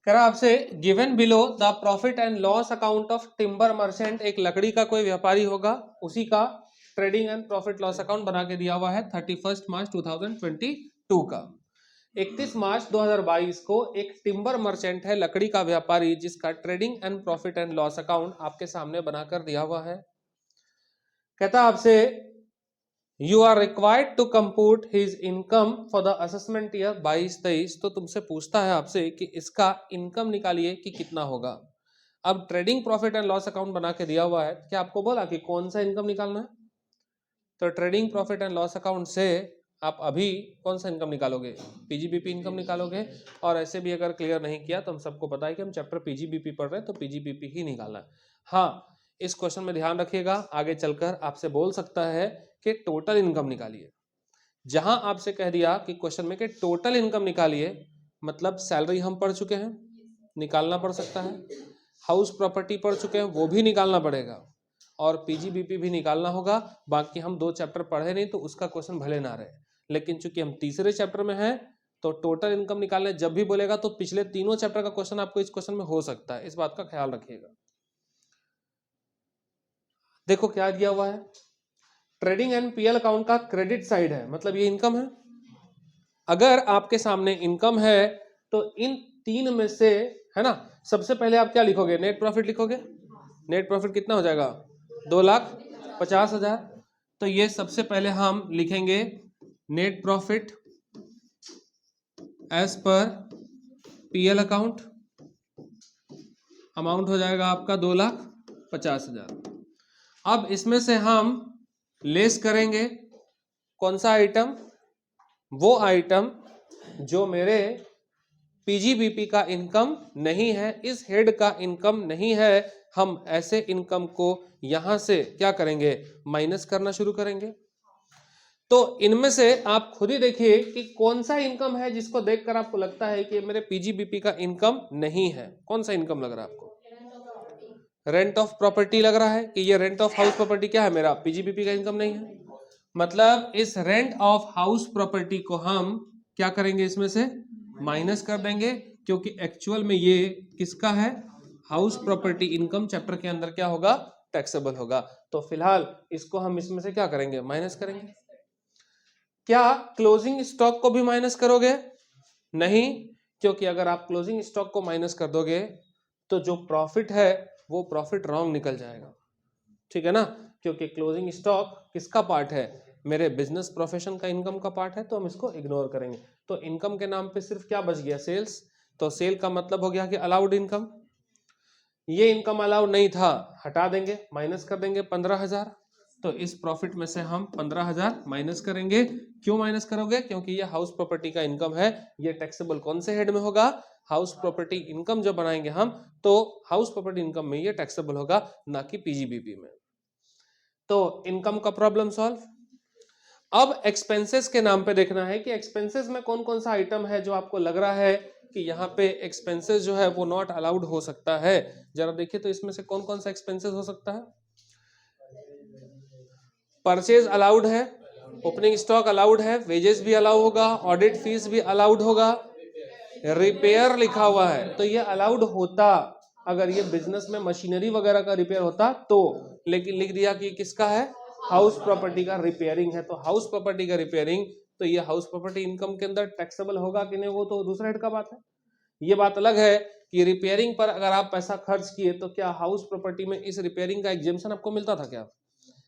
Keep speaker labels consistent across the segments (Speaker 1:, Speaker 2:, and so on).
Speaker 1: कह रहा आपसे given below the profit and loss account of timber merchant, एक लकड़ी का कोई व्यापारी होगा, उसी का trading and profit loss account बना के दिया हुआ है 31 मार्च 2022 का। 31 मार्च 2022 को एक टिम्बर मर्चेंट है, लकड़ी का व्यापारी, जिसका trading and profit and loss account आपके सामने बनाकर दिया हुआ है। कहता आपसे you are required to compute his income for the assessment year 22-23। तो तुमसे पूछता है आपसे कि इसका इनकम निकालिए कि कितना होगा। अब trading profit and loss account बना के दिया हुआ है, क्या आपको बोला कि कौन सा इनकम निकालना है? तो trading profit and loss account से आप अभी कौन सा इनकम निकालोगे? पीजीबीपी इनकम निकालोगे। और ऐसे भी अगर क्लियर नहीं किया तो हम सबको पता है कि हम चैप्टर पीजीबीपी पढ़ रहे हैं, तो पीजीबीपी ही निकालना है। हाँ, इस क्वेश्चन में ध्यान रखिएगा, आगे चलकर आपसे बोल सकता है कि टोटल इनकम निकालिए। जहां आपसे कह दिया कि क्वेश्चन में कि टोटल इनकम निकालिए, मतलब सैलरी हम पढ़ चुके हैं, निकालना पड़ सकता है। हाउस प्रॉपर्टी पढ़ चुके हैं, वो भी निकालना पड़ेगा। और पीजीबीपी भी निकालना होगा। बाकी हम 2 चैप्टर पढ़े नहीं तो उसका क्वेश्चन भले ना रहे, लेकिन चूंकि हम तीसरे चैप्टर में हैं तो टोटल इनकम निकालने जब भी बोलेगा तो पिछले तीनों चैप्टर का क्वेश्चन आपको इस क्वेश्चन में हो सकता है, इस बात का ख्याल रखिएगा। देखो क्या दिया हुआ है, ट्रेडिंग एंड पीएल अकाउंट का क्रेडिट साइड है, मतलब ये इनकम है। अगर आपके सामने इनकम है तो इन तीन में से, है ना, सबसे पहले आप क्या लिखोगे? नेट प्रॉफिट लिखोगे। नेट प्रॉफिट कितना हो जाएगा? 2,50,000। तो ये सबसे पहले हम लिखेंगे net profit as per PL account, amount हो जाएगा आपका 2,50,000। अब इसमें से हम लेस करेंगे कौन सा आइटम? वो आइटम जो मेरे पीजीबीपी का इनकम नहीं है, इस हेड का इनकम नहीं है। हम ऐसे इनकम को यहां से क्या करेंगे? माइनस करना शुरू करेंगे। तो इनमें से आप खुद ही देखिए कि कौन सा इनकम है जिसको देखकर आपको लगता है कि मेरे पीजीबीपी का इनकम नहीं है। कौन सा इनकम लग रहा है आपको? रेंट ऑफ प्रॉपर्टी लग रहा है कि ये रेंट ऑफ हाउस प्रॉपर्टी क्या है? मेरा पीजीबीपी का इनकम नहीं है। मतलब इस रेंट ऑफ हाउस प्रॉपर्टी को हम क्या करेंगे? इसमें से माइनस कर देंगे, क्योंकि एक्चुअल में ये किसका है? हाउस प्रॉपर्टी इनकम चैप्टर के अंदर क्या होगा? टैक्सेबल होगा। तो फिलहाल इसको हम इसमें से क्या करेंगे? माइनस करेंगे। क्या क्लोजिंग स्टॉक को भी माइनस करोगे? नहीं, क्योंकि अगर आप क्लोजिंग स्टॉक को माइनस कर दोगे तो जो प्रॉफिट है वो प्रॉफिट रॉन्ग निकल जाएगा, ठीक है ना? क्योंकि क्लोजिंग स्टॉक किसका पार्ट है? मेरे बिजनेस प्रोफेशन का इनकम का पार्ट है, तो हम इसको इग्नोर करेंगे। तो इनकम के नाम पे सिर्फ क्या बच गया? सेल्स। तो सेल का मतलब हो गया कि अलाउड इनकम। ये इनकम अलाउड नहीं था, हटा देंगे, माइनस कर देंगे 15,000। तो इस प्रॉफिट में से हम 15,000 माइनस करेंगे। क्यों माइनस करोगे? क्योंकि ये हाउस प्रॉपर्टी का इनकम है। ये टैक्सेबल कौन से हेड में होगा? हाउस प्रॉपर्टी इनकम जो बनाएंगे हम, तो हाउस प्रॉपर्टी इनकम में ये टैक्सेबल होगा, ना कि पीजीबीपी में। तो इनकम का प्रॉब्लम सॉल्व। अब एक्सपेंसेस के नाम पे देखना है कि एक्सपेंसेस में कौन कौन सा आइटम है जो आपको लग रहा है कि यहाँ पे एक्सपेंसेस जो है वो नॉट अलाउड हो सकता है। जरा देखिए तो इसमें से कौन कौन सा एक्सपेंसेस हो सकता है? परचेज अलाउड है, ओपनिंग स्टॉक अलाउड है, वेजेस भी अलाउ होगा, ऑडिट फीस भी अलाउड होगा, रिपेयर लिखा हुआ है तो ये अलाउड होता अगर ये बिजनेस में मशीनरी वगैरह का रिपेयर होता तो, लेकिन लिख दिया कि किसका है? हाउस प्रॉपर्टी का रिपेयरिंग है। तो हाउस प्रॉपर्टी का रिपेयरिंग, तो ये हाउस प्रॉपर्टी इनकम के अंदर टैक्सेबल होगा कि नहीं, वो तो दूसरा हेड का बात है। ये बात अलग है कि रिपेयरिंग पर अगर आप पैसा खर्च किए तो क्या हाउस प्रॉपर्टी में इस रिपेयरिंग का एग्जेम्पशन आपको मिलता था क्या?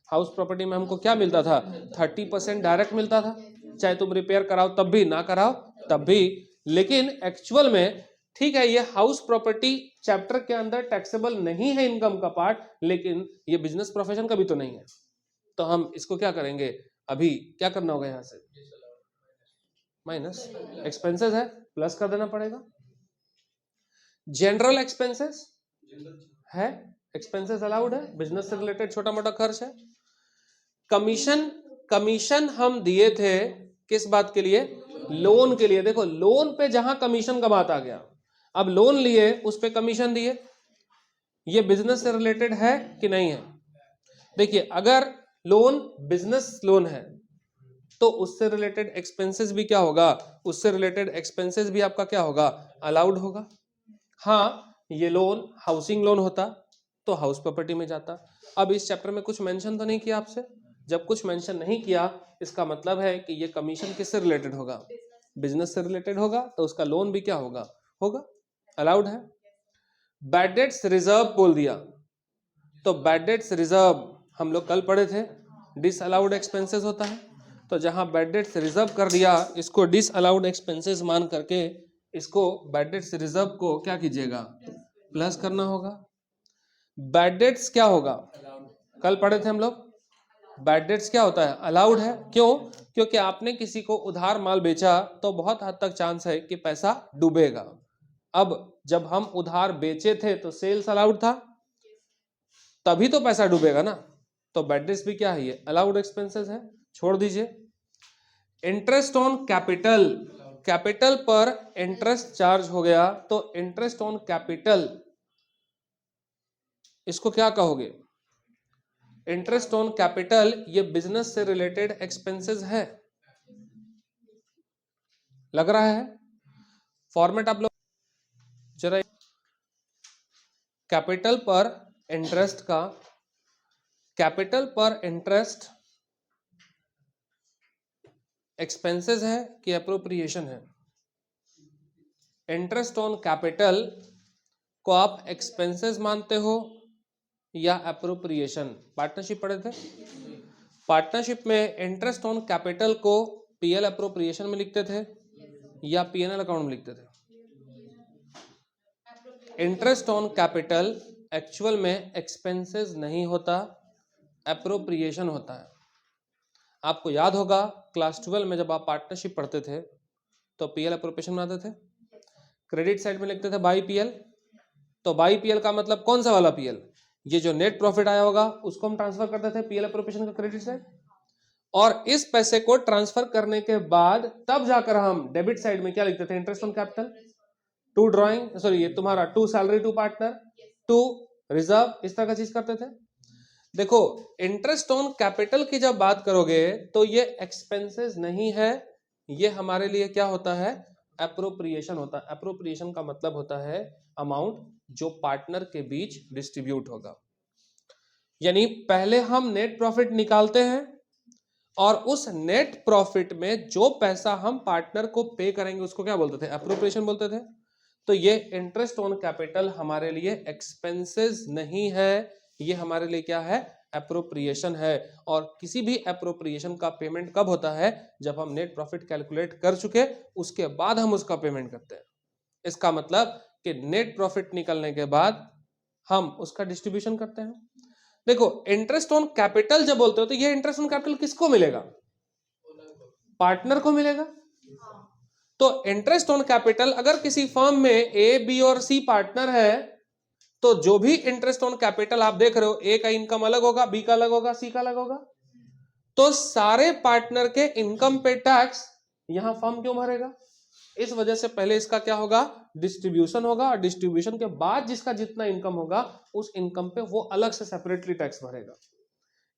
Speaker 1: हाउस प्रॉपर्टी में हमको क्या मिलता था? 30% डायरेक्ट मिलता था, चाहे तुम रिपेयर कराओ तब भी, ना कराओ तब भी। लेकिन एक्चुअल में ठीक है, ये हाउस प्रॉपर्टी चैप्टर के अंदर टैक्सेबल नहीं है इनकम का पार्ट, लेकिन ये बिजनेस प्रोफेशन का भी तो नहीं है। तो हम इसको क्या करेंगे? अभी क्या करना होगा? यहां से माइनस, एक्सपेंसेस है प्लस कर देना पड़ेगा। जनरल एक्सपेंसेस है, एक्सपेंसेस अलाउड है, बिजनेस से रिलेटेड छोटा मोटा खर्च है। कमीशन, कमीशन हम दिए थे किस बात के लिए? लोन के लिए। देखो लोन पे जहां कमीशन का बात आ गया, अब लोन लिए उस पे कमीशन दिए, ये बिजनेस से रिलेटेड है कि नहीं है? देखिए अगर लोन बिजनेस लोन है तो उससे रिलेटेड एक्सपेंसेस भी क्या होगा? उससे रिलेटेड एक्सपेंसेस भी आपका क्या होगा? अलाउड होगा। हाँ, ये लोन हाउसिंग लोन होता तो हाउस प्रॉपर्टी में जाता। अब इस चैप्टर में कुछ मेंशन तो नहीं किया आपसे, जब कुछ मेंशन नहीं किया इसका मतलब है कि ये कमीशन किससे रिलेटेड होगा, बिजनेस से रिलेटेड होगा, तो उसका लोन भी क्या होगा, होगा, अलाउड है। बैड डेट्स रिजर्व बोल दिया, तो बैड डेट्स रिजर्व हम लोग कल पढ़े थे, डिसअलाउड एक्सपेंसेस होता है। तो जहां बैड डेट्स रिजर्व कर दिया, इसको डिसअलाउड एक्सपेंसेस मान करके इसको बैड डेट्स रिजर्व को क्या कीजिएगा, प्लस करना होगा। बैड डेट्स क्या होगा, कल पढ़े थे हम लोग, बैड डेट्स क्या होता है, अलाउड है। क्यों, क्योंकि आपने किसी को उधार माल बेचा तो बहुत हद तक चांस है कि पैसा डूबेगा। अब जब हम उधार बेचे थे तो सेल्स अलाउड था, तभी तो पैसा डूबेगा ना, तो बैड डेट्स भी क्या है, ये अलाउड एक्सपेंसेस है, छोड़ दीजिए। इंटरेस्ट ऑन कैपिटल, कैपिटल पर इंटरेस्ट चार्ज हो गया तो इंटरेस्ट ऑन कैपिटल, इसको क्या कहोगे, इंटरेस्ट ऑन कैपिटल, ये बिजनेस से रिलेटेड एक्सपेंसेस है, लग रहा है। फॉर्मेट आप लोग जरा, कैपिटल पर इंटरेस्ट का, कैपिटल पर इंटरेस्ट एक्सपेंसेस है कि अप्रोप्रिएशन है। इंटरेस्ट ऑन कैपिटल को आप एक्सपेंसेस मानते हो या अप्रोप्रिएशन, पार्टनरशिप पढ़े थे, पार्टनरशिप में इंटरेस्ट ऑन कैपिटल को पीएल अप्रोप्रिएशन में लिखते थे या पीएनएल अकाउंट में लिखते थे। इंटरेस्ट ऑन कैपिटल एक्चुअल में एक्सपेंसेस नहीं होता, अप्रोप्रिएशन होता है। आपको याद होगा क्लास 12 में जब आप पार्टनरशिप पढ़ते थे तो पीएल अप्रोप्रिएशन बनाते थे, क्रेडिट साइड में लिखते थे बाई पीएल, तो बाई पीएल का मतलब कौन सा वाला पीएल, ये जो नेट प्रॉफिट आया होगा उसको हम ट्रांसफर करते थे पीएल अप्रोप्रिएशन का क्रेडिट साइड, और इस पैसे को ट्रांसफर करने के बाद तब जाकर हम डेबिट साइड में क्या लिखते थे, interest on capital, to drawing, sorry ये तुम्हारा to salary to partner to reserve, इस तरह का चीज करते थे। देखो इंटरेस्ट ऑन कैपिटल की जब बात करोगे तो ये एक्सपेंसेस नहीं है, ये हमारे लिए क्या होता है, एप्रोप्रिएशन होता है। एप्रोप्रिएशन का मतलब होता है अमाउंट जो पार्टनर के बीच डिस्ट्रीब्यूट होगा। यानी पहले हम नेट प्रॉफिट निकालते हैं और उस नेट प्रॉफिट में जो पैसा हम पार्टनर को पे करेंगे उसको क्या बोलते थे, एप्रोप्रिएशन बोलते थे। तो ये इंटरेस्ट ऑन कैपिटल हमारे लिए एक्सपेंसेस नहीं है, ये हमारे लिए क्या है, एप्रोप्रिएशन है। और किसी भी एप्रोप्रिएशन का पेमेंट कब होता है, जब हम नेट प्रॉफिट कैलकुलेट कर चुके उसके बाद हम उसका पेमेंट करते हैं। इसका मतलब कि नेट प्रॉफिट निकलने के बाद हम उसका डिस्ट्रीब्यूशन करते हैं। देखो इंटरेस्ट ऑन कैपिटल जब बोलते हो तो ये इंटरेस्ट ऑन कैपिटल किसको मिलेगा, पार्टनर को मिलेगा। तो इंटरेस्ट ऑन कैपिटल अगर किसी फर्म में ए बी और सी पार्टनर है तो जो भी इंटरेस्ट ऑन कैपिटल आप देख रहे हो, ए का इनकम अलग होगा, बी का अलग होगा, सी का अलग होगा, तो सारे पार्टनर के इनकम पे टैक्स यहां फर्म क्यों भरेगा, इस वजह से पहले इसका क्या होगा, डिस्ट्रीब्यूशन होगा, और डिस्ट्रीब्यूशन के बाद जिसका जितना इनकम होगा उस इनकम पे वो अलग से सेपरेटली टैक्स भरेगा।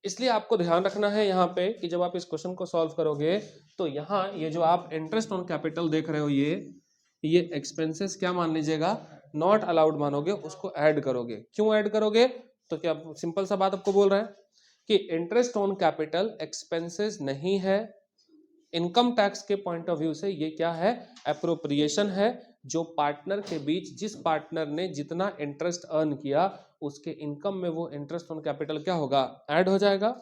Speaker 1: इसलिए आपको ध्यान रखना है यहाँ पे कि जब आप इस क्वेश्चन को सॉल्व करोगे तो यहाँ ये जो आप इंटरेस्ट ऑन कैपिटल देख रहे हो ये एक्सपेंसेस क्या मान लीजिएगा, नॉट अलाउड मानोगे, उसको ऐड करोगे। क्यों ऐड करोगे, तो क्या सिंपल सा बात आपको बोल रहा है कि इंटरेस्ट ऑन कैपिटल एक्सपेंसेस नहीं है, इनकम टैक्स के पॉइंट ऑफ व्यू से ये क्या है, एप्रोप्रिएशन है, जो पार्टनर के बीच जिस पार्टनर ने जितना इंटरेस्ट अर्न किया उसके इनकम में वो इंटरेस्ट ऑन कैपिटल क्या होगा, ऐड हो जाएगा।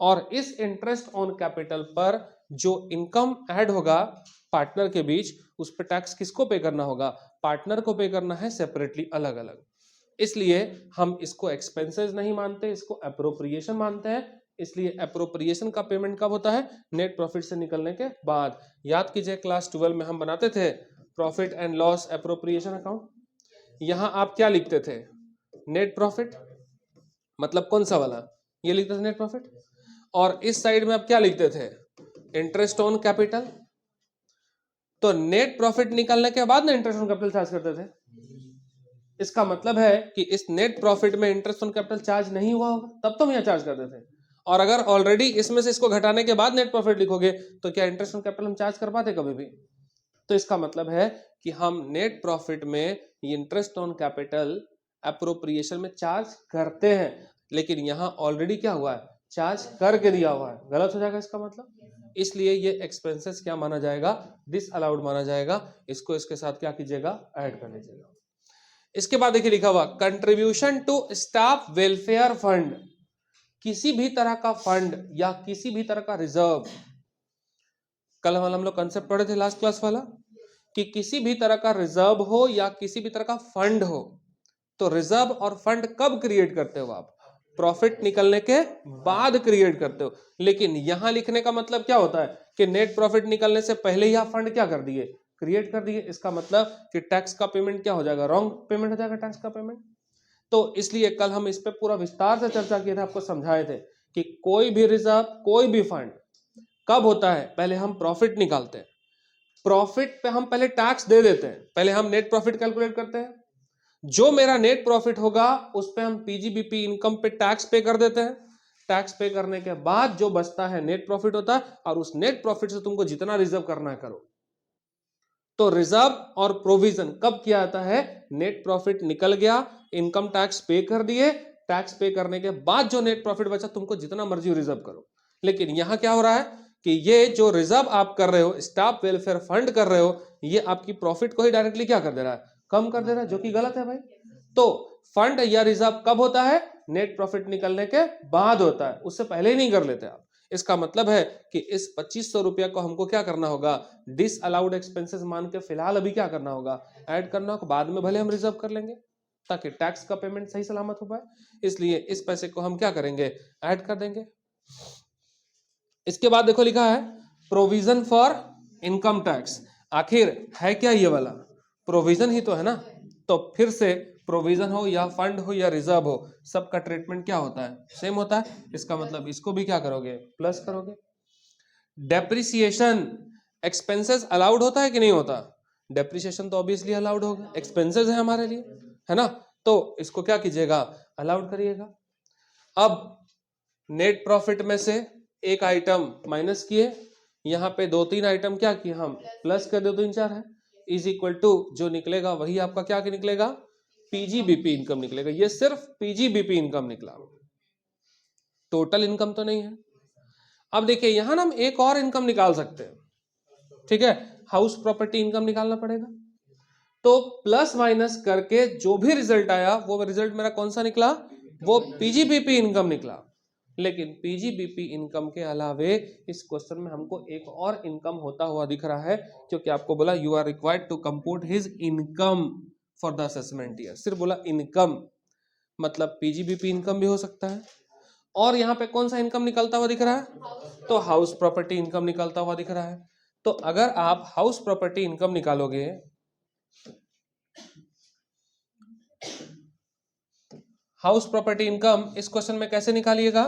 Speaker 1: और इस इंटरेस्ट ऑन कैपिटल पर जो इनकम ऐड होगा पार्टनर के बीच उस पर टैक्स किसको पे करना होगा, पार्टनर को पे करना है सेपरेटली, अलग अलग। इसलिए हम इसको एक्सपेंसेस नहीं मानते, इसको एप्रोप्रिएशन मानते हैं। इसलिए एप्रोप्रिएशन का पेमेंट कब होता है, नेट प्रॉफिट से निकलने के बाद। याद कीजिए क्लास 12 में हम बनाते थे profit and loss appropriation account, यहां आप क्या लिखते थे, नेट प्रॉफिट, मतलब कौन सा वाला, ये लिखते थे नेट प्रॉफिट, और इस साइड में आप क्या लिखते थे, इंटरेस्ट ऑन कैपिटल। तो नेट प्रॉफिट निकलने के बाद ना इंटरेस्ट ऑन कैपिटल चार्ज करते थे, इसका मतलब है कि इस नेट प्रॉफिट में इंटरेस्ट ऑन कैपिटल चार्ज नहीं हुआ होगा, तब तो हम यहाँ चार्ज करते थे। और अगर ऑलरेडी इसमें से इसको घटाने के बाद नेट प्रॉफिट लिखोगे तो क्या इंटरेस्ट ऑन कैपिटल हम चार्ज कर पाते कभी भी। तो इसका मतलब है कि हम नेट प्रॉफिट में इंटरेस्ट ऑन कैपिटल अप्रोप्रिएशन में चार्ज करते हैं, लेकिन यहाँ ऑलरेडी क्या हुआ है, चार्ज करके दिया हुआ है, गलत हो जाएगा इसका मतलब। इसलिए ये एक्सपेंसेस क्या माना जाएगा, डिसअलाउड माना जाएगा। इसको इसके साथ क्या कीजिएगा, ऐड कर लीजिएगा। इसके बाद देखिए लिखा हुआ contribution to staff welfare fund, किसी भी तरह का फंड या किसी भी तरह का रिजर्व, कल हम लोग कंसेप्ट पढ़े थे लास्ट क्लास वाला कि किसी भी तरह का रिजर्व हो या किसी भी तरह का फंड हो, तो रिजर्व और फंड कब क्रिएट करते हो आप, प्रॉफिट निकलने के बाद क्रिएट करते हो। लेकिन यहां लिखने का मतलब क्या होता है कि नेट प्रॉफिट निकलने से पहले ही आप फंड क्या कर दिए, क्रिएट कर दिए। इसका मतलब कि टैक्स का पेमेंट क्या हो जाएगा, रॉन्ग पेमेंट हो जाएगा टैक्स का पेमेंट। तो इसलिए कल हम इस पे पूरा विस्तार से चर्चा किए थे, आपको समझाए थे कि कोई भी रिजर्व कोई भी फंड कब होता है, पहले हम प्रॉफिट निकालते हैं, प्रॉफिट पे हम पहले टैक्स दे देते हैं, पहले हम नेट प्रॉफिट कैलकुलेट करते हैं, जो मेरा नेट प्रॉफिट होगा उस पे हम पीजीबीपी इनकम पे टैक्स पे कर देते हैं, टैक्स पे करने के बाद जो बचता है नेट प्रॉफिट होता है, और उस नेट प्रॉफिट से तुमको जितना रिजर्व करना है करो। तो रिजर्व और प्रोविजन कब किया जाता है, नेट प्रॉफिट निकल गया, इनकम टैक्स पे कर दिए, टैक्स पे करने के बाद जो नेट प्रॉफिट बचा तुमको जितना मर्जी रिजर्व करो। लेकिन यहां क्या हो रहा है कि ये जो रिजर्व आप कर रहे हो, स्टाफ वेलफेयर फंड कर रहे हो, ये आपकी प्रॉफिट को ही डायरेक्टली क्या कर दे रहा है, कम कर दे रहा है, जो कि गलत है भाई। तो फंड या रिजर्व कब होता है, नेट प्रॉफिट निकलने के बाद होता है, उससे पहले ही नहीं कर लेते आप। इसका मतलब है कि इस 2500 रुपया को हमको क्या करना होगा, डिस अलाउड एक्सपेंसेस मान के फिलहाल अभी क्या करना होगा, ऐड करना होगा, बाद में भले हम रिजर्व कर लेंगे ताकि टैक्स का पेमेंट सही सलामत हो पाए। इसलिए इस पैसे को हम क्या करेंगे, ऐड कर देंगे। इसके बाद देखो लिखा है प्रोविजन फॉर इनकम टैक्स, आखिर है क्या ये वाला, प्रोविजन ही तो है ना। तो फिर से प्रोविजन हो या फंड हो या रिजर्व हो, सबका ट्रीटमेंट क्या होता है, सेम होता है। इसका मतलब इसको भी क्या करोगे, प्लस करोगे। डेप्रिसिएशन एक्सपेंसेस अलाउड होता है कि नहीं होता, डेप्रिसिएशन तो ऑब्वियसली अलाउड होगा, एक्सपेंसेस है हमारे लिए, है ना। तो इसको क्या कीजिएगा, अलाउड करिएगा। अब नेट प्रॉफिट में से एक आइटम माइनस किए, यहाँ पे 2-3 आइटम क्या किए हम, प्लस कर दो, 2-4 है, इज इक्वल टू जो निकलेगा वही आपका क्या निकलेगा, पीजीबीपी इनकम निकलेगा। ये सिर्फ पीजीबीपी इनकम निकला, टोटल इनकम तो नहीं है। अब देखिए यहां ना हम एक और इनकम निकाल सकते हैं, ठीक है, हाउस प्रॉपर्टी इनकम निकालना पड़ेगा। तो प्लस माइनस करके जो भी रिजल्ट आया वो रिजल्ट मेरा कौन सा निकला, वो पीजीबीपी इनकम निकला। लेकिन पीजीबीपी इनकम के अलावे इस क्वेश्चन में हमको एक और इनकम होता हुआ दिख रहा है, क्योंकि आपको बोला you are required to compute his income for the assessment year, सिर्फ बोला इनकम, मतलब पीजीबीपी इनकम भी हो सकता है। और यहाँ पे कौन सा इनकम निकलता हुआ दिख रहा है, तो हाउस प्रॉपर्टी इनकम निकलता हुआ दिख रहा है। तो अगर आप हाउस प्रॉपर्टी इनकम निकालोगे, हाउस प्रॉपर्टी इनकम इस क्वेश्चन में कैसे निकालिएगा,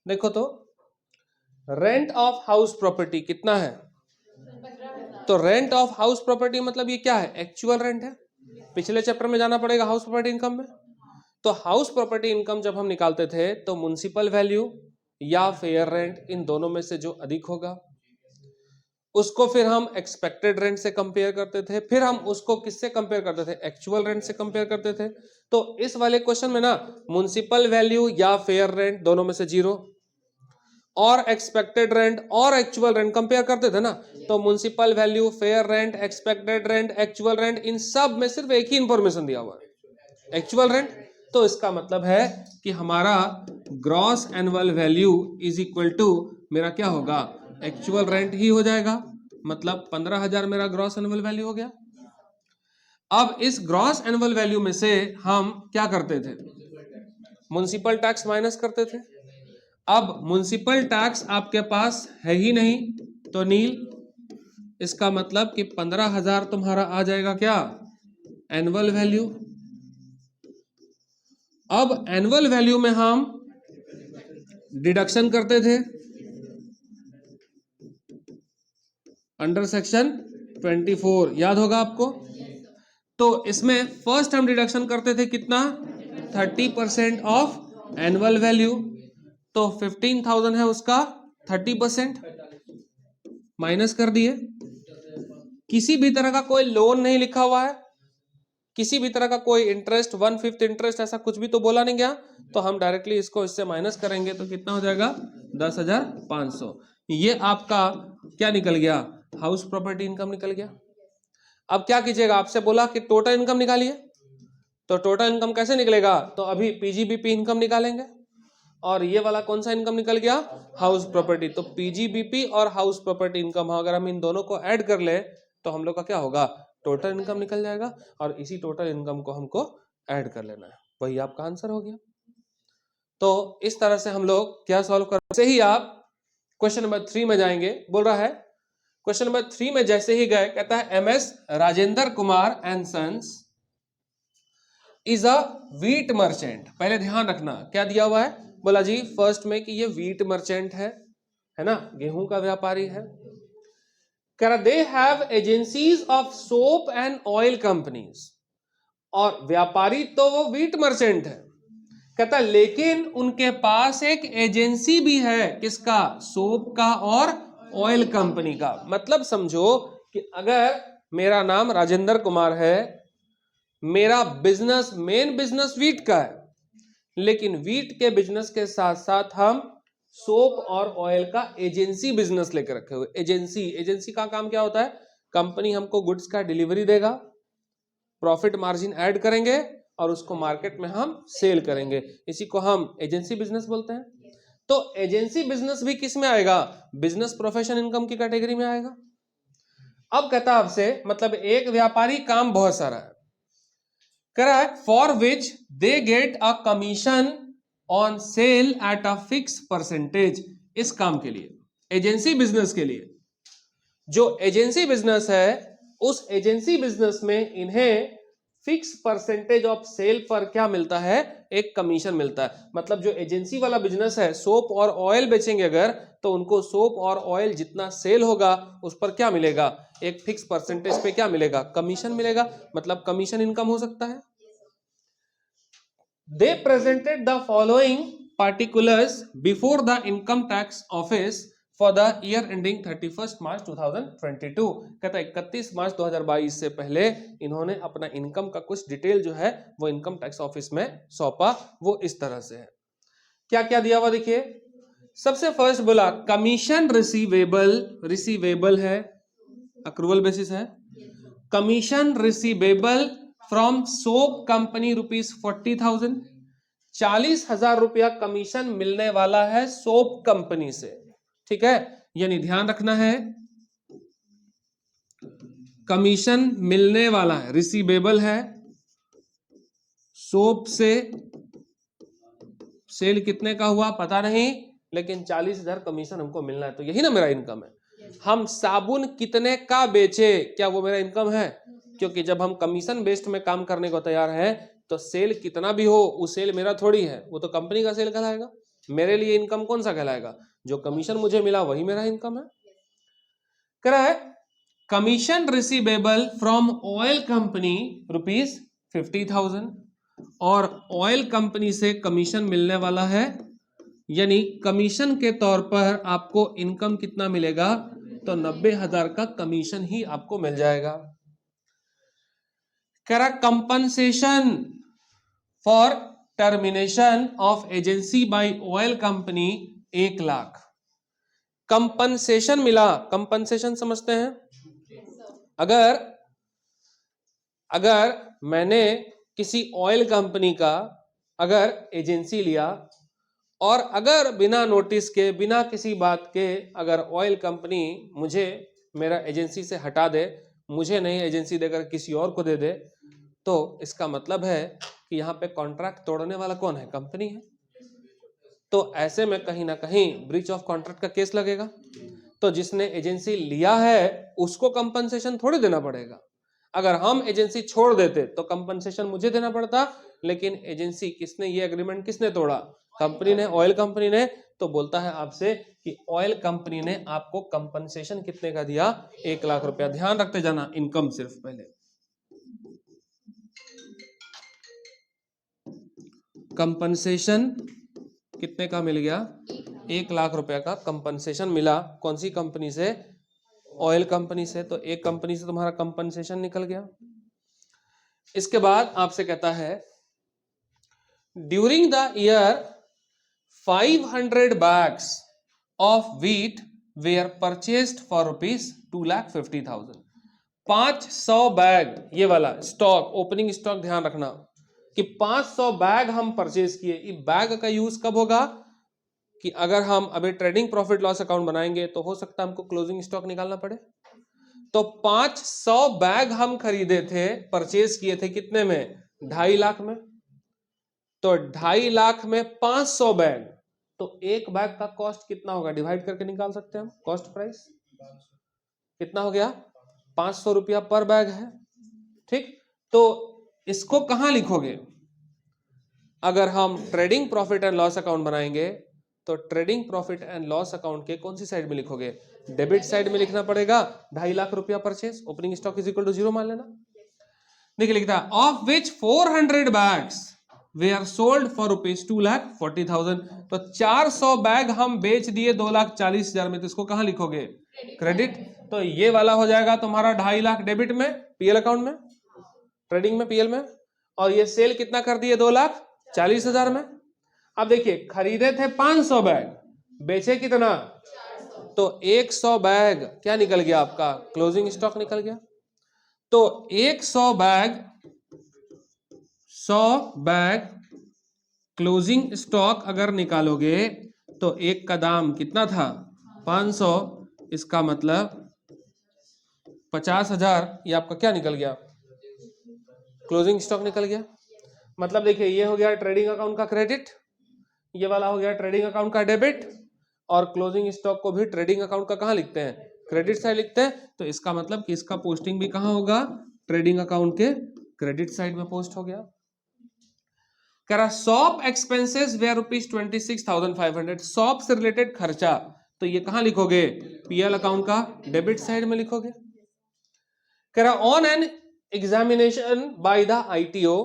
Speaker 1: देखो तो रेंट ऑफ हाउस प्रॉपर्टी कितना है, तो रेंट ऑफ हाउस प्रॉपर्टी मतलब ये क्या है, एक्चुअल रेंट है। पिछले चैप्टर में जाना पड़ेगा हाउस प्रॉपर्टी इनकम में। तो हाउस प्रॉपर्टी इनकम जब हम निकालते थे तो म्युनिसिपल वैल्यू या फेयर रेंट, इन दोनों में से जो अधिक होगा उसको फिर हम एक्सपेक्टेड रेंट से कंपेयर करते थे, फिर हम उसको किससे कंपेयर करते थे, एक्चुअल रेंट से कंपेयर करते थे। तो इस वाले क्वेश्चन में ना म्युनिसिपल वैल्यू या फेयर रेंट दोनों में से 0, और एक्सपेक्टेड रेंट और एक्चुअल रेंट कंपेयर करते थे ना, तो municipal value, fair rent, expected rent, actual rent, इन सब में सिर्फ एक ही इंफॉर्मेशन दिया हुआ है, एक्चुअल रेंट। तो इसका मतलब है कि हमारा gross annual value is equal to मेरा क्या होगा, एक्चुअल रेंट ही हो जाएगा। मतलब 15,000 मेरा ग्रॉस एनुअल वैल्यू हो गया। अब इस ग्रॉस एनुअल वैल्यू में से हम क्या करते थे, म्युनिसिपल टैक्स माइनस करते थे। अब म्युनिसिपल टैक्स आपके पास है ही नहीं तो नील, इसका मतलब कि 15,000 तुम्हारा आ जाएगा क्या, एनुअल वैल्यू। अब एनुअल वैल्यू में हम डिडक्शन करते थे अंडर सेक्शन 24, याद होगा आपको। तो इसमें फर्स्ट हम डिडक्शन करते थे कितना, 30% ऑफ एनुअल वैल्यू। तो 15,000 है उसका 30% माइनस कर दिए। किसी भी तरह का कोई लोन नहीं लिखा हुआ है, किसी भी तरह का कोई इंटरेस्ट 1/5 इंटरेस्ट ऐसा कुछ भी तो बोला नहीं गया, तो हम डायरेक्टली इसको इससे माइनस करेंगे तो कितना हो जाएगा 10,500। ये आपका क्या निकल गया, हाउस प्रॉपर्टी इनकम निकल गया। अब क्या कीजिएगा, आपसे बोला कि टोटल इनकम निकालिए, तो टोटल इनकम कैसे निकलेगा, तो अभी पीजीबीपी इनकम निकालेंगे और ये वाला कौन सा इनकम निकल गया, हाउस प्रॉपर्टी। तो पीजीबीपी और हाउस प्रॉपर्टी इनकम अगर हम इन दोनों को ऐड कर ले तो हम लोग का क्या होगा, टोटल इनकम निकल जाएगा और इसी टोटल इनकम को हमको ऐड कर लेना है, वही आपका आंसर हो गया। तो इस तरह से हम लोग क्या सॉल्व कर, से ही आप क्वेश्चन नंबर 3 में जाएंगे। बोल रहा है क्वेश्चन नंबर 3 में जैसे ही गए, कहता है MS Rajendra Kumar and sons is a wheat merchant. पहले ध्यान रखना क्या दिया हुआ है, बोला जी फर्स्ट में कि ये व्हीट मर्चेंट है ना, गेहूं का व्यापारी है। कह रहा they have agencies of soap and oil companies, और व्यापारी तो वो व्हीट मर्चेंट है, कहता लेकिन उनके पास एक एजेंसी भी है, किसका, सोप का और ऑयल कंपनी का। मतलब समझो कि अगर मेरा नाम राजेंद्र कुमार है, मेरा बिजनेस मेन बिजनेस व्हीट का है, लेकिन व्हीट के बिजनेस के साथ साथ हम सोप और ऑयल का एजेंसी बिजनेस लेकर रखे हुए। एजेंसी का काम क्या होता है, कंपनी हमको गुड्स का डिलीवरी देगा, प्रॉफिट मार्जिन ऐड करेंगे और उसको मार्केट में हम सेल करेंगे, इसी को हम एजेंसी बिजनेस बोलते हैं। तो एजेंसी बिजनेस भी किस में आएगा, बिजनेस प्रोफेशन इनकम की कैटेगरी में आएगा। अब कहता आपसे मतलब एक व्यापारी काम बहुत सारा है, correct, for which they get a commission on sale at a fix percentage. इस काम के लिए, एजेंसी बिजनेस के लिए, जो एजेंसी बिजनेस है उस एजेंसी बिजनेस में इन्हें फिक्स परसेंटेज ऑफ सेल पर क्या मिलता है, एक कमीशन मिलता है। मतलब जो एजेंसी वाला बिजनेस है, सोप और ऑयल बेचेंगे अगर, तो उनको सोप और ऑयल जितना सेल होगा उस पर क्या मिलेगा, एक फिक्स परसेंटेज पे क्या मिलेगा, कमीशन मिलेगा। मतलब कमीशन इनकम हो सकता है। They presented the following particulars before the income tax office for the year ending 31st March 2022। कहता है 31 मार्च 2022 से पहले इन्होंने अपना इनकम का कुछ डिटेल जो है वो इनकम टैक्स ऑफिस में सौंपा। वो इस तरह से है, क्या क्या दिया हुआ देखिए। सबसे फर्स्ट बोला कमीशन रिसीवेबल है, अक्रूवल बेसिस है। Commission receivable from soap company ₹40,000, 40,000 रुपया कमीशन मिलने वाला है सोप कंपनी से, ठीक है। यानी ध्यान रखना है, कमीशन मिलने वाला है, रिसीवेबल है, सोप से सेल कितने का हुआ पता नहीं, लेकिन 40,000 कमीशन हमको मिलना है, तो यही ना मेरा इनकम है। हम साबुन कितने का बेचे, क्या वो मेरा इनकम है, क्योंकि जब हम कमीशन बेस्ड में काम करने को तैयार हैं तो सेल कितना भी हो वो सेल मेरा थोड़ी है, वो तो कंपनी का सेल कहलाएगा। मेरे लिए इनकम कौन सा कहलाएगा, जो कमीशन मुझे मिला वही मेरा इनकम है। कह रहा है commission receivable from oil company ₹50,000, और ऑयल कंपनी से कमीशन मिलने वाला है, यानी कमीशन के तौर पर आपको इनकम कितना मिलेगा, तो 90,000 का कमीशन ही आपको मिल जाएगा। कह रहा compensation for termination of agency bye oil company 1 lakh. Compensation मिला, कंपनसेशन समझते हैं, अगर मैंने किसी ऑयल कंपनी का अगर एजेंसी लिया और अगर बिना नोटिस के बिना किसी बात के अगर ऑयल कंपनी मुझे मेरा एजेंसी से हटा दे, मुझे नई एजेंसी देकर किसी और को दे दे, तो इसका मतलब है कि यहाँ पे कॉन्ट्रैक्ट तोड़ने वाला कौन है, कंपनी है। तो ऐसे में कहीं ना कहीं ब्रीच ऑफ कॉन्ट्रैक्ट का केस लगेगा। तो जिसने एजेंसी लिया है उसको कंपनसेशन थोड़ी देना पड़ेगा। अगर हम एजेंसी छोड़ देते तो कंपनसेशन मुझे देना पड़ता, लेकिन एजेंसी किसने, ये एग्रीमेंट किसने तोड़ा, कंपनी ने, ऑयल कंपनी ने। तो बोलता है आपसे कि ऑयल कंपनी ने आपको कंपनसेशन कितने का दिया, 1 लाख रुपया। ध्यान रखते जाना इनकम सिर्फ पहले, कंपनसेशन कितने का मिल गया, 1 लाख रुपया का कंपनसेशन मिला। कौन सी कंपनी से, ऑयल कंपनी से। तो एक कंपनी से तुम्हारा कंपनसेशन निकल गया। इसके बाद आपसे कहता है during the year 500 bags of wheat were purchased for ₹2,50,000। 500 bag, ये वाला स्टॉक, ओपनिंग स्टॉक ध्यान रखना कि 500 बैग हम परचेज किए। ये बैग का यूज कब होगा कि अगर हम अभी ट्रेडिंग प्रॉफिट लॉस अकाउंट बनाएंगे तो हो सकता है हमको क्लोजिंग स्टॉक निकालना पड़े। तो 500 बैग हम खरीदे थे, परचेज किए थे कितने में? 2.5 लाख में। तो 2.5 लाख में 500 बैग, तो एक बैग का कॉस्ट कितना होगा? डिवाइड करके निकाल सकते हैं हम। कॉस्ट प्राइस कितना हो गया? 500 रुपया पर बैग है। ठीक, तो इसको कहां लिखोगे? अगर हम trading profit and loss account बनाएंगे तो trading profit and loss account के कौन सी साइड में लिखोगे? डेबिट साइड में लिखना पड़ेगा। 2.5 लाख रुपया purchase, opening stock is equal to 0 मान लेना। देखिए लिखता है of which 400 bags were sold for ₹2,40,000। तो 400 बैग हम बेच दिए 2,40,000 में, तो इसको कहां लिखोगे? क्रेडिट। तो ये वाला हो जाएगा तुम्हारा 2.5 लाख डेबिट में, पीएल अकाउंट में, ट्रेडिंग में, पीएल में। और ये सेल कितना कर दिए? 2,40,000 में। अब देखिए खरीदे थे 500 बैग, बेचे कितना? तो 100 बैग क्या निकल गया आपका? क्लोजिंग स्टॉक निकल गया। तो 100 बैग क्लोजिंग स्टॉक अगर निकालोगे तो एक का दाम कितना था? 500। इसका मतलब 50,000 ये आपका क्या निकल गया? क्लोजिंग स्टॉक निकल गया। मतलब देखिए ये हो गया ट्रेडिंग अकाउंट का क्रेडिट, ये वाला हो गया ट्रेडिंग अकाउंट का डेबिट, और क्लोजिंग स्टॉक को भी ट्रेडिंग अकाउंट का कहां लिखते हैं? क्रेडिट साइड लिखते हैं। तो इसका मतलब कि इसका पोस्टिंग भी कहां होगा? ट्रेडिंग अकाउंट के क्रेडिट साइड में पोस्ट हो गया। कह रहा शॉप एक्सपेंसेस वेयर ₹26,500। शॉप से रिलेटेड खर्चा, तो ये कहां लिखोगे? पीएल अकाउंट का डेबिट साइड में लिखोगे। कह रहा on an examination by the ITO,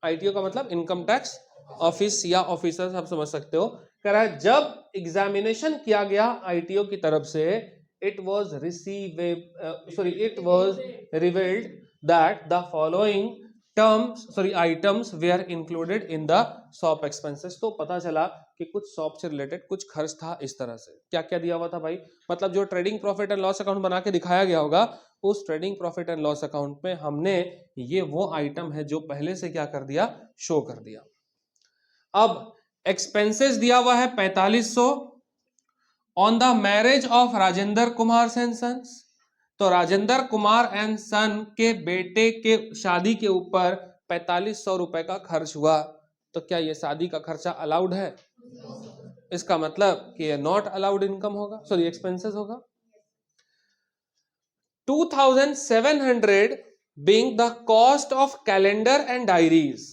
Speaker 1: ITO का मतलब इनकम टैक्स ऑफिस या ऑफिसर, आप समझ सकते हो। कह रहा है जब एग्जामिनेशन किया गया आईटीओ की तरफ से, it was revealed that the following items were included in the shop expenses. तो पता चला कि कुछ शॉप से रिलेटेड कुछ खर्च था। इस तरह से क्या क्या दिया हुआ था भाई? मतलब जो trading profit and loss account बना के दिखाया गया होगा, उस trading profit and loss account में हमने ये वो आइटम है जो पहले से क्या कर दिया? शो कर दिया। अब एक्सपेंसेस दिया हुआ है 4500 on the marriage of Rajendra Kumar and sons. तो राजेंद्र कुमार एंड सन के बेटे के शादी के ऊपर 4500 रुपए का खर्च हुआ। तो क्या ये शादी का खर्चा अलाउड है? इसका मतलब कि ये नॉट अलाउड इनकम होगा, सॉरी एक्सपेंसेस होगा। 2,700 being the cost of calendar and diaries।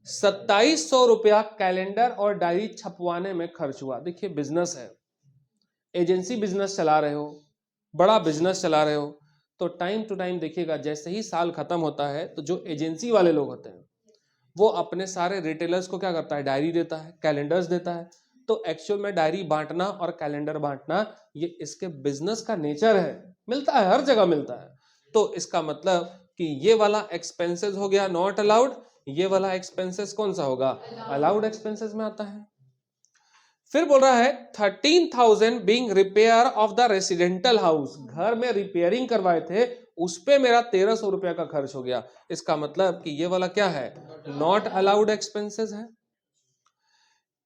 Speaker 1: 2700 रुपया कैलेंडर और डायरी छपवाने में खर्च हुआ। देखिए बिजनेस है, एजेंसी बिजनेस चला रहे हो, बड़ा बिजनेस चला रहे हो, तो टाइम टू टाइम देखिएगा जैसे ही साल खत्म होता है तो जो एजेंसी वाले लोग होते हैं वो अपने सारे रिटेलर्स को क्या करता है? डायरी देता है, कैलेंडर्स देता है। तो एक्चुअल में डायरी बांटना और कैलेंडर बांटना ये इसके बिजनेस का नेचर है, मिलता है, हर जगह मिलता है। तो इसका मतलब कि ये वाला एक्सपेंसेस हो गया नॉट अलाउड, ये वाला एक्सपेंसेस कौन सा होगा? अलाउड एक्सपेंसेस में आता है। फिर बोल रहा है 13,000 being repair of the residential house. घर में रिपेयरिंग करवाए थे, उस पे मेरा 1,300 रुपया का खर्च हो गया। इसका मतलब कि ये वाला क्या है? नॉट अलाउड एक्सपेंसेस है।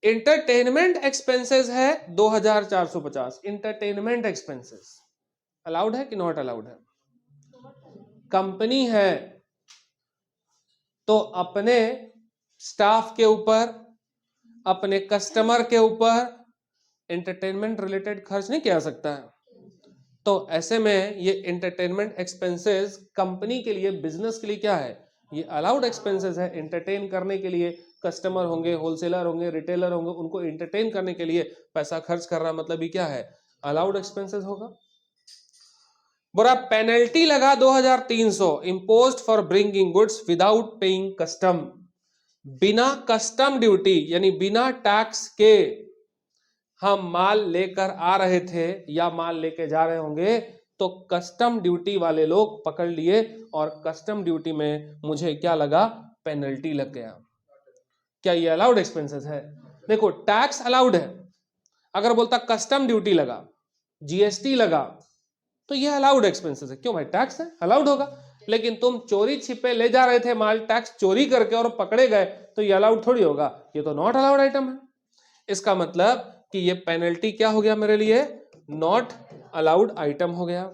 Speaker 1: इंटरटेनमेंट एक्सपेंसेस है 2,450। इंटरटेनमेंट एक्सपेंसेस अलाउड है कि नॉट अलाउड है? कंपनी है तो अपने स्टाफ के ऊपर, अपने कस्टमर के ऊपर एंटरटेनमेंट रिलेटेड खर्च नहीं किया सकता है। तो ऐसे में ये एंटरटेनमेंट एक्सपेंसेस कंपनी के लिए, बिजनेस के लिए क्या है? ये अलाउड एक्सपेंसेस है। एंटरटेन करने के लिए कस्टमर होंगे, होलसेलर होंगे, रिटेलर होंगे, उनको एंटरटेन करने के लिए पैसा खर्च कर रहा, मतलब ये क्या है? अलाउड एक्सपेंसेस होगा। बोला पेनल्टी लगा 2,300 imposed for bringing goods without paying custom. बिना कस्टम ड्यूटी यानी बिना टैक्स के हम माल लेकर आ रहे थे या माल लेके जा रहे होंगे, तो कस्टम ड्यूटी वाले लोग पकड़ लिए और कस्टम ड्यूटी में मुझे क्या लगा, पेनल्टी लग गया। क्या ये अलाउड एक्सपेंसेस है? देखो टैक्स अलाउड है, अगर बोलता कस्टम ड्यूटी लगा, जीएसटी लगा, तो ये अलाउड एक्सपेंसेस है। क्यों भाई, टैक्स है, अलाउड होगा। लेकिन तुम चोरी छिपे ले जा रहे थे माल, टैक्स चोरी करके, और पकड़े गए, तो ये अलाउड थोड़ी होगा, ये तो नॉट अलाउड आइटम है। इसका मतलब कि ये पेनल्टी क्या हो गया मेरे लिए, नॉट अलाउड आइटम हो गया।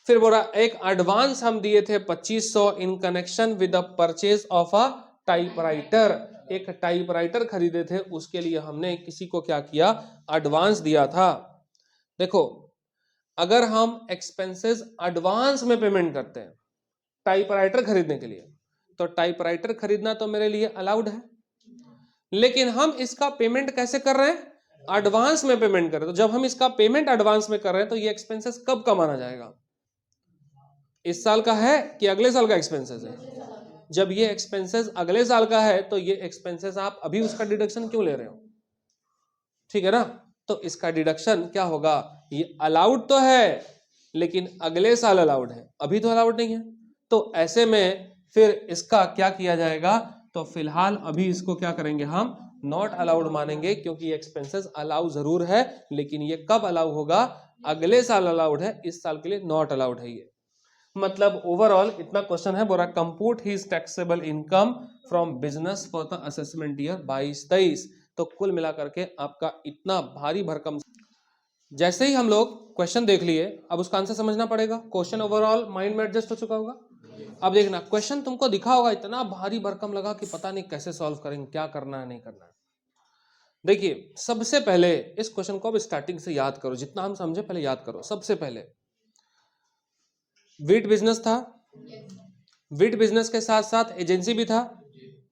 Speaker 1: फिर बोला एक एडवांस हम दिए थे 2500 in connection with the purchase of a typewriter. एक टाइपराइटर खरीदे थे, उसके लिए हमने किसी को क्या किया, एडवांस दिया था। देखो अगर हम एक्सपेंसेस एडवांस में पेमेंट करते हैं टाइपराइटर खरीदने के लिए, तो टाइपराइटर खरीदना तो मेरे लिए अलाउड है, लेकिन हम इसका पेमेंट कैसे कर रहे हैं, एडवांस में पेमेंट कर रहे हैं। तो जब हम इसका पेमेंट एडवांस में कर रहे हैं, तो ये एक्सपेंसेस कब का माना जाएगा, इस साल का है कि अगले साल का एक्सपेंसेस है? जब ये एक्सपेंसेस अगले साल का है, तो ये एक्सपेंसेस आप अभी उसका डिडक्शन क्यों ले रहे हो, ठीक है ना? तो इसका डिडक्शन क्या होगा, ये अलाउड तो है लेकिन अगले साल अलाउड है, अभी तो अलाउड नहीं है। तो ऐसे में फिर इसका क्या किया जाएगा, तो फिलहाल अभी इसको क्या करेंगे, हम नॉट अलाउड मानेंगे, क्योंकि ये एक्सपेंसेस अलाउ जरूर है, लेकिन ये कब अलाउ होगा, अगले साल अलाउड है, इस साल के लिए नॉट अलाउड है ये। मतलब ओवरऑल इतना क्वेश्चन है, बोला compute his taxable income from business for the assessment year 22-23। तो कुल मिलाकर के आपका इतना भारी भरकम, जैसे ही हम लोग क्वेश्चन देख लिए, अब उसका आंसर समझना पड़ेगा। क्वेश्चन ओवरऑल माइंड में एडजस्ट हो चुका होगा। अब देखना क्वेश्चन तुमको दिखा होगा, इतना भारी भरकम लगा कि पता नहीं कैसे सॉल्व करेंगे, क्या करना है नहीं करना है। देखिए सबसे पहले इस क्वेश्चन को अब स्टार्टिंग से याद करो, जितना हम समझे पहले याद करो। सबसे पहले वीट बिजनेस था, वीट बिजनेस के साथ साथ एजेंसी भी था।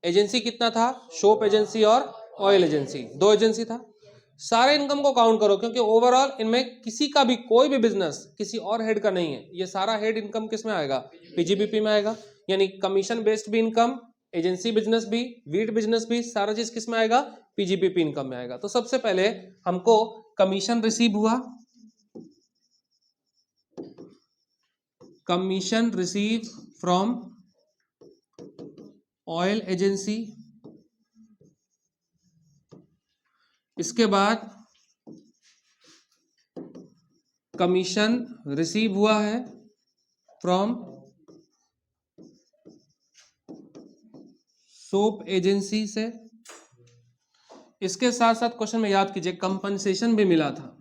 Speaker 1: एजेंसी कितना था, शॉप एजेंसी और ऑयल एजेंसी, 2 एजेंसी था। सारे इनकम को काउंट करो, क्योंकि ओवरऑल इनमें किसी का भी कोई भी बिजनेस किसी और हेड का नहीं है, ये सारा हेड इनकम किस में आएगा, पीजीबीपी में आएगा। यानी कमीशन बेस्ड भी इनकम, एजेंसी बिजनेस भी, वीट बिजनेस भी, सारा चीज किस में आएगा, पीजीबीपी इनकम में आएगा। तो सबसे पहले हमको कमीशन रिसीव हुआ, commission receive from oil agency. इसके बाद कमीशन रिसीव हुआ है फ्रॉम सोप एजेंसी से। इसके साथ साथ क्वेश्चन में याद कीजिए कंपनसेशन भी मिला था,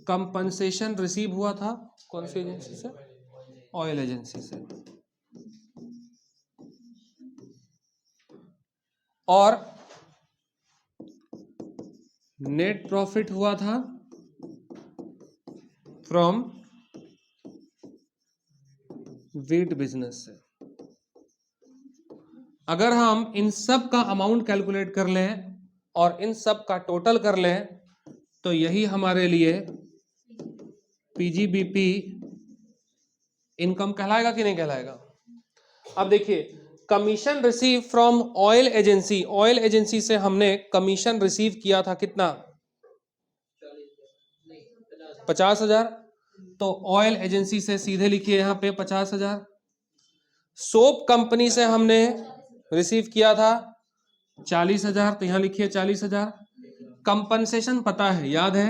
Speaker 1: कंपनसेशन रिसीव हुआ था कौन सी एजेंसी से, ऑयल एजेंसी से। और नेट प्रॉफिट हुआ था फ्रॉम वीट बिजनेस से। अगर हम इन सब का अमाउंट कैलकुलेट कर लें और इन सब का टोटल कर लें, तो यही हमारे लिए पीजीबीपी इनकम कहलाएगा कि नहीं कहलाएगा। अब देखिए commission receive from oil agency, oil agency से हमने कमीशन रिसीव किया था कितना, 50,000। तो ऑयल एजेंसी से सीधे लिखिए यहां पे 50,000। सोप कंपनी से हमने रिसीव किया था 40,000, तो यहां लिखिए 40,000। कंपनसेशन पता है, याद है,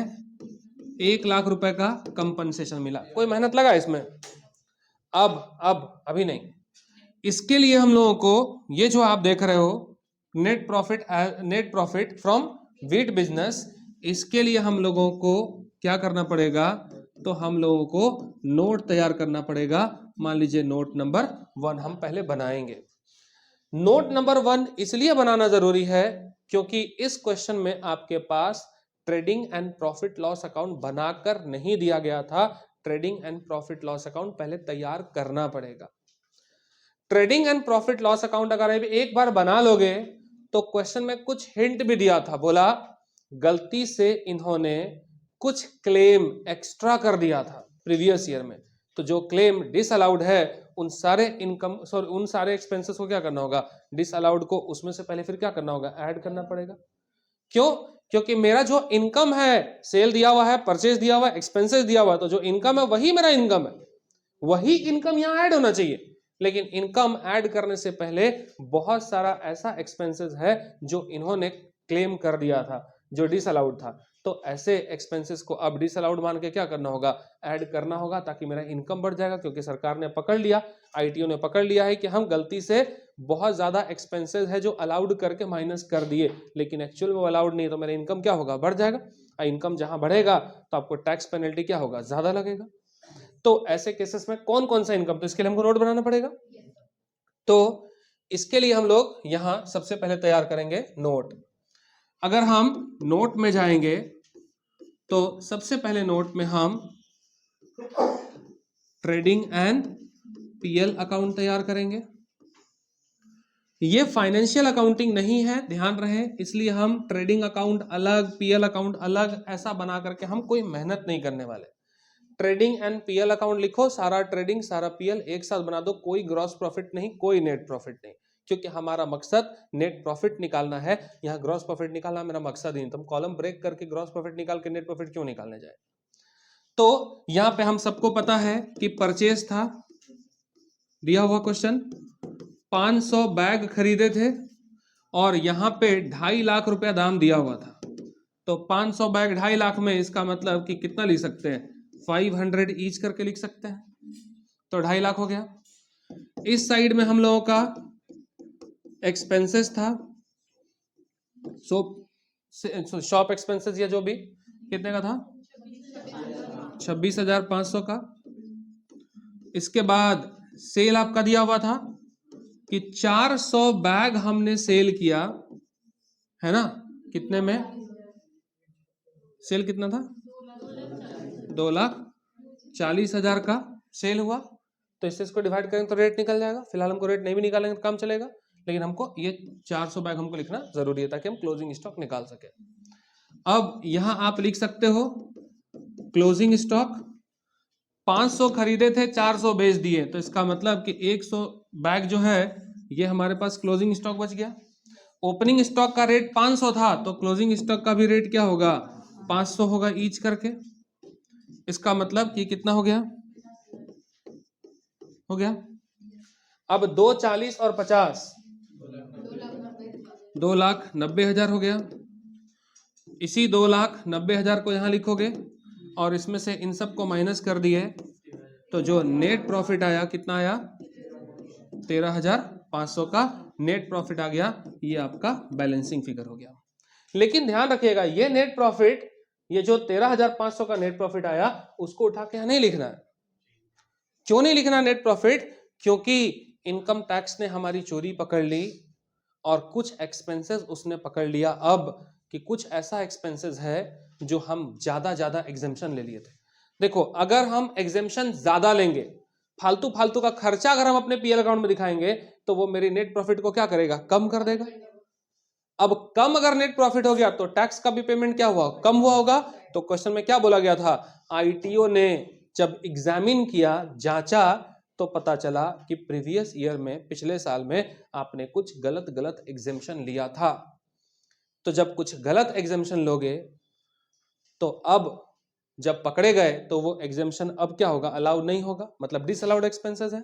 Speaker 1: 1 लाख रुपए का कंपनसेशन मिला, कोई मेहनत लगा इसमें? अब अभी नहीं। इसके लिए हम लोगों को ये जो आप देख रहे हो net profit from wheat business, इसके लिए हम लोगों को क्या करना पड़ेगा, तो हम लोगों को नोट तैयार करना पड़ेगा। मान लीजिए नोट नंबर 1 हम पहले बनाएंगे। नोट नंबर 1 इसलिए बनाना जरूरी है क्योंकि इस क्वेश्चन में आपके पास trading and profit loss account बनाकर नहीं दिया गया था। Trading and profit loss account पहले तैयार करना पड़ेगा। Trading and profit loss account अगर एक बार बना लोगे, तो क्वेश्चन में कुछ हिंट भी दिया था, बोला गलती से इन्होंने कुछ क्लेम एक्स्ट्रा कर दिया था प्रीवियस ईयर में, तो जो क्लेम डिसअलाउड है उन सारे उन सारे एक्सपेंसेस को क्या करना होगा, डिसअलाउड को उसमें से पहले फिर क्या करना होगा, ऐड करना पड़ेगा। क्यों? क्योंकि मेरा जो इनकम है, सेल दिया हुआ है, परचेज दिया हुआ है, एक्सपेंसेस दिया हुआ है, तो जो इनकम है वही मेरा इनकम है, वही इनकम यहां ऐड होना चाहिए। लेकिन इनकम ऐड करने से पहले बहुत सारा ऐसा एक्सपेंसेस है जो इन्होंने क्लेम कर दिया था, जो डिसअलाउड था। तो ऐसे एक्सपेंसेस को अब डिसअलाउड मान के क्या करना होगा, ऐड करना होगा, ताकि मेरा इनकम बढ़ जाएगा। क्योंकि सरकार ने पकड़ लिया, आईटीओ ने पकड़ लिया है कि हम गलती से बहुत ज्यादा एक्सपेंसेस है जो अलाउड करके माइनस कर दिए, लेकिन एक्चुअल में वो अलाउड नहीं है, तो मेरा इनकम क्या होगा, बढ़ जाएगा। इनकम जहां बढ़ेगा तो आपको टैक्स पेनल्टी क्या होगा, ज्यादा लगेगा। तो ऐसे केसेस में कौन कौन सा इनकम, तो इसके लिए हमको नोट बनाना पड़ेगा। तो इसके लिए हम लोग यहां सबसे पहले तैयार करेंगे नोट। अगर हम नोट में जाएंगे तो सबसे पहले नोट में हम ट्रेडिंग एंड पीएल अकाउंट तैयार करेंगे। ये फाइनेंशियल अकाउंटिंग नहीं है, ध्यान रहे, इसलिए हम ट्रेडिंग अकाउंट अलग, पीएल अकाउंट अलग ऐसा बना करके हम कोई मेहनत नहीं करने वाले। ट्रेडिंग एंड पीएल अकाउंट लिखो, सारा ट्रेडिंग सारा पीएल एक साथ बना दो, कोई ग्रॉस प्रॉफिट नहीं, कोई नेट प्रॉफिट नहीं, क्योंकि हमारा मकसद नेट प्रॉफिट निकालना है। यहाँ ग्रॉस प्रॉफिट निकालना मेरा मकसद ही नहीं, तो हम कॉलम ब्रेक करके ग्रॉस प्रॉफिट निकाल के नेट प्रॉफिट क्यों निकालने जाए। तो यहाँ पे हम सबको पता है कि परचेज था, दिया हुआ क्वेश्चन, 500 बैग खरीदे थे और यहाँ पे 2.5 लाख रुपया दाम दिया हुआ था। तो 500 बैग 2.5 लाख में, इसका मतलब कि कितना लिख सकते हैं, 500 ईच करके लिख सकते हैं, तो 2.5 लाख हो गया। इस साइड में हम लोगों का एक्सपेंसेस था, शॉप एक्सपेंसेस या जो भी, कितने का था, 26,500 का। इसके बाद सेल आपका दिया हुआ था कि 400 बैग हमने सेल किया है ना, कितने में सेल कितना था, 2,40,000 का सेल हुआ। तो इससे इसको डिवाइड करेंगे तो रेट निकल जाएगा। फिलहाल हमको रेट नहीं भी निकालेंगे तो काम चलेगा, लेकिन हमको ये 400 बैग हमको लिखना जरूरी है ताकि हम क्लोजिंग स्टॉक निकाल सके। अब यहां आप लिख सकते हो क्लोजिंग स्टॉक, 500 खरीदे थे, 400 बेच दिए, तो इसका मतलब कि 100 बैग जो है ये हमारे पास क्लोजिंग स्टॉक बच गया। ओपनिंग स्टॉक का रेट 500 था, तो क्लोजिंग स्टॉक का भी रेट क्या होगा, 500 होगा ईच करके। इसका मतलब कि कितना हो गया, हो गया। अब 240 और 50, 2,90,000 हो गया। इसी 2,90,000 को यहां लिखोगे और इसमें से इन सब को माइनस कर दिए, तो जो नेट प्रॉफिट आया कितना आया, 13,500 का नेट प्रॉफिट आ गया। ये आपका बैलेंसिंग फिगर हो गया। लेकिन ध्यान रखिएगा, ये नेट प्रॉफिट, ये जो 13,500 का नेट प्रॉफिट आया, उसको उठा के यहां नहीं लिखना है। क्यों नहीं लिखना नेट प्रॉफिट, क्योंकि इनकम टैक्स ने हमारी चोरी पकड़ ली और कुछ एक्सपेंसेस उसने पकड़ लिया अब, कि कुछ ऐसा एक्सपेंसेस है जो हम ज्यादा एग्जेम्पशन ले लिए थे। देखो, अगर हम एग्जेम्पशन ज्यादा लेंगे, फालतू फालतू का खर्चा अगर हम अपने पीएल अकाउंट में दिखाएंगे, तो वो मेरी नेट प्रॉफिट को क्या करेगा, कम कर देगा। अब कम अगर नेट प्रॉफिट हो गया तो टैक्स का भी पेमेंट क्या हुआ, कम हुआ होगा। तो क्वेश्चन में क्या बोला गया था, आईटीओ ने जब एग्जामिन किया, जांचा, तो पता चला कि प्रीवियस ईयर में, पिछले साल में आपने कुछ गलत एग्जेम्पशन लिया था। तो जब कुछ गलत एग्जेम्पशन लोगे तो अब जब पकड़े गए तो वो एग्जेम्पशन अब क्या होगा, अलाउड नहीं होगा, मतलब डिसअलाउड एक्सपेंसेस है।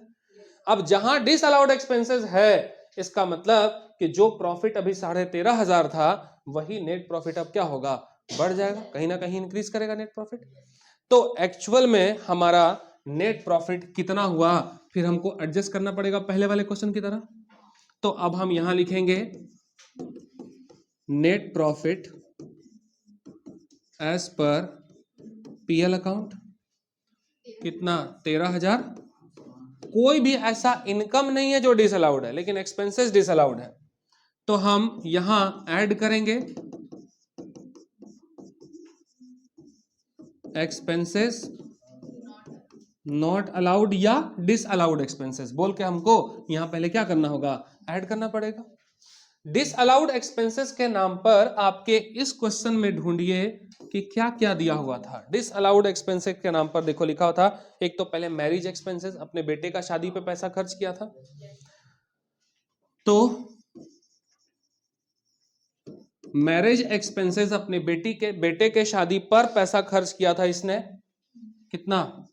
Speaker 1: अब जहां डिसअलाउड एक्सपेंसेस है, इसका मतलब कि जो प्रॉफिट अभी 13,500 था, वही नेट प्रॉफिट अब क्या होगा, बढ़ जाएगा, कहीं ना कहीं इंक्रीज करेगा नेट प्रॉफिट। तो एक्चुअल में हमारा नेट प्रॉफिट कितना हुआ, फिर हमको एडजस्ट करना पड़ेगा पहले वाले क्वेश्चन की तरह। तो अब हम यहां लिखेंगे net profit as per PL account, कितना, 13,000। कोई भी ऐसा इनकम नहीं है जो डिसअलाउड है, लेकिन एक्सपेंसेस डिसअलाउड है, तो हम यहां ऐड करेंगे एक्सपेंसेस नॉट अलाउड या डिसअलाउड एक्सपेंसेस बोल के हमको यहां पहले क्या करना होगा, ऐड करना पड़ेगा। डिसअलाउड एक्सपेंसेस के नाम पर आपके इस क्वेश्चन में ढूंढिए कि क्या क्या दिया हुआ था। डिसअलाउड एक्सपेंसेस के नाम पर देखो लिखा हुआ था, एक तो पहले मैरिज एक्सपेंसेस, अपने बेटे का शादी पे पैसा खर्च किया था, तो मैरिज एक्सपेंसेस अपने बेटे के शादी पर पैसा खर्च किया था इसने, कितना?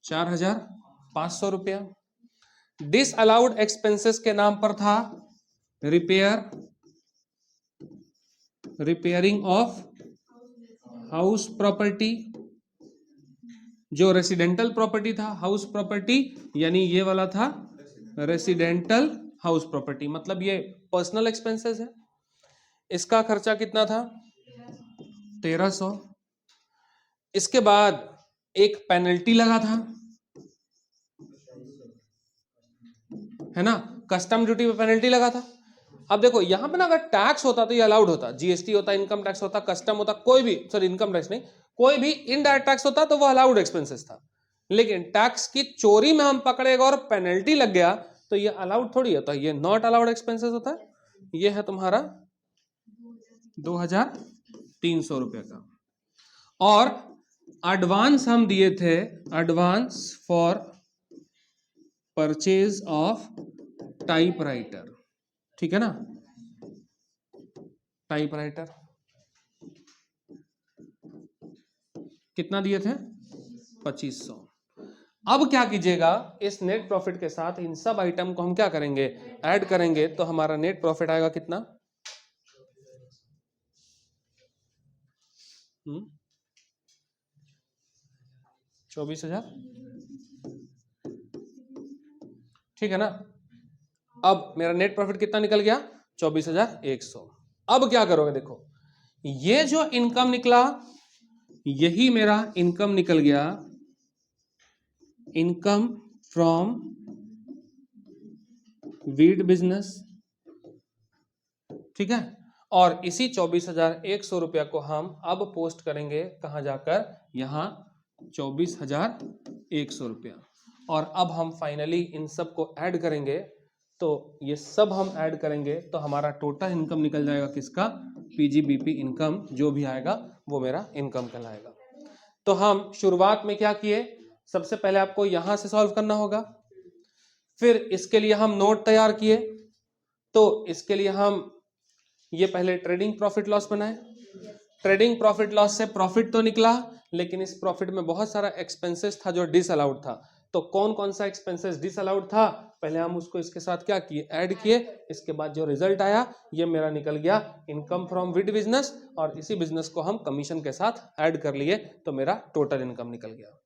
Speaker 1: 4,500 रुपया। डिस अलाउड एक्सपेंसेस के नाम पर था रिपेयरिंग ऑफ हाउस प्रॉपर्टी, जो रेसिडेंटल प्रॉपर्टी था, हाउस प्रॉपर्टी, यानी ये वाला था रेसिडेंटल हाउस प्रॉपर्टी, मतलब ये पर्सनल एक्सपेंसेस है। इसका खर्चा कितना था? 1,300। इसके बाद एक पेनल्टी लगा था, है ना, कस्टम ड्यूटी पे पेनल्टी लगा था। अब देखो यहां पे ना अगर टैक्स होता तो ये अलाउड होता, जीएसटी होता, इनकम टैक्स होता, कस्टम होता, कोई भी, सॉरी इनकम टैक्स नहीं, कोई भी इनडायरेक्ट टैक्स होता तो वो अलाउड एक्सपेंसेस था। लेकिन टैक्स की चोरी में हम पकड़ेगा और पेनल्टी लग गया तो ये अलाउड थोड़ी होता, ये नॉट अलाउड एक्सपेंसेस होता है। ये है तुम्हारा 2,300 रुपए का। और एडवांस हम दिए थे, advance for purchase of typewriter, ठीक है ना, टाइपराइटर कितना दिए थे? 2,500। अब क्या कीजिएगा, इस नेट प्रॉफिट के साथ इन सब आइटम को हम क्या करेंगे, ऐड करेंगे, तो हमारा नेट प्रॉफिट आएगा कितना? 24,000, ठीक है ना। अब मेरा नेट प्रॉफिट कितना निकल गया? 24,100। अब क्या करोगे, देखो ये जो इनकम निकला यही मेरा इनकम निकल गया, इनकम फ्रॉम वीड बिजनेस, ठीक है। और इसी 24,100 रुपया को हम अब पोस्ट करेंगे कहां जाकर, यहां 24,100 रुपया। और अब हम फाइनली इन सब को ऐड करेंगे, तो ये सब हम ऐड करेंगे तो हमारा टोटल इनकम निकल जाएगा किसका? पीजीबीपी इनकम, जो भी आएगा वो मेरा इनकम कहलाएगा। तो हम शुरुआत में क्या किए, सबसे पहले आपको यहां से सॉल्व करना होगा, फिर इसके लिए हम नोट तैयार किए, तो इसके लिए हम ये पहले ट्रेडिंग प्रॉफिट लॉस बनाए। ट्रेडिंग प्रॉफिट लॉस से प्रॉफिट तो निकला, लेकिन इस प्रॉफिट में बहुत सारा एक्सपेंसेस था जो डिसअलाउड था। तो कौन कौन सा एक्सपेंसेस डिसअलाउड था, पहले हम उसको इसके साथ क्या किए, ऐड किए। इसके बाद जो रिजल्ट आया ये मेरा निकल गया इनकम फ्रॉम वीड बिजनेस, और इसी बिजनेस को हम कमीशन के साथ ऐड कर लिए तो मेरा टोटल इनकम निकल गया।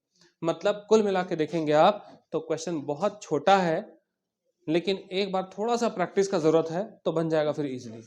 Speaker 1: मतलब कुल मिला के देखेंगे आप तो क्वेश्चन बहुत छोटा है, लेकिन एक बार थोड़ा सा प्रैक्टिस का जरूरत है तो बन जाएगा फिर इजीली।